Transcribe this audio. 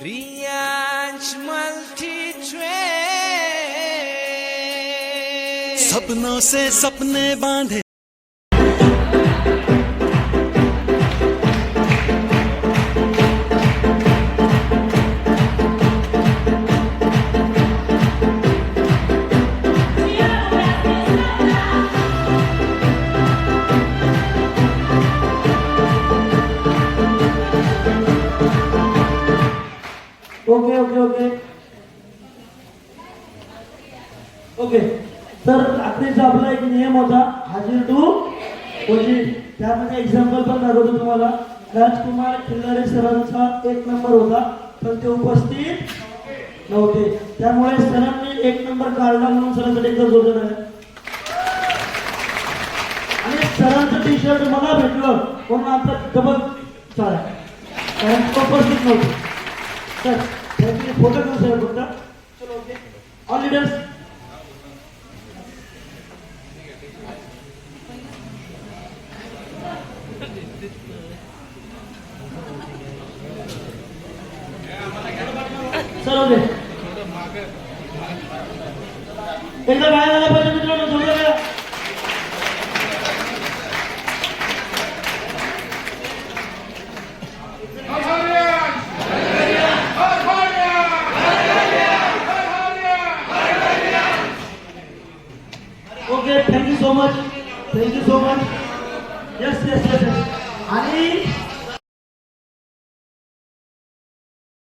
Riyansh multi trade सपनों से सपने बांधे। Okay okay okay okay sir, अखेरचा आपला एक नियम होता, हाजीर टू वजीर. त्यामध्ये एक्झाम्पल पण दाखवतो तुम्हाला. राजकुमार खिल्लारे सरांचा 1 नंबर होता, पण ते उपस्थित नव्हते. त्यामुळे सरांनी 1 नंबर काढला, म्हणून सरांसाठी एकदा जोरदार आहे. आणि सरांचं टी शर्ट मला भेटलं म्हणून आता डबल चालेल, कारण उपस्थित नव्हते. Sir thank you. फोटो घेऊन सर फक्त. चलो okay. All leaders sir okay. एकदा बाहेर आला पाहिजे मित्रांनो, जोरदार करा. Okay, thank you so much. Thank you so much. Yes. आणि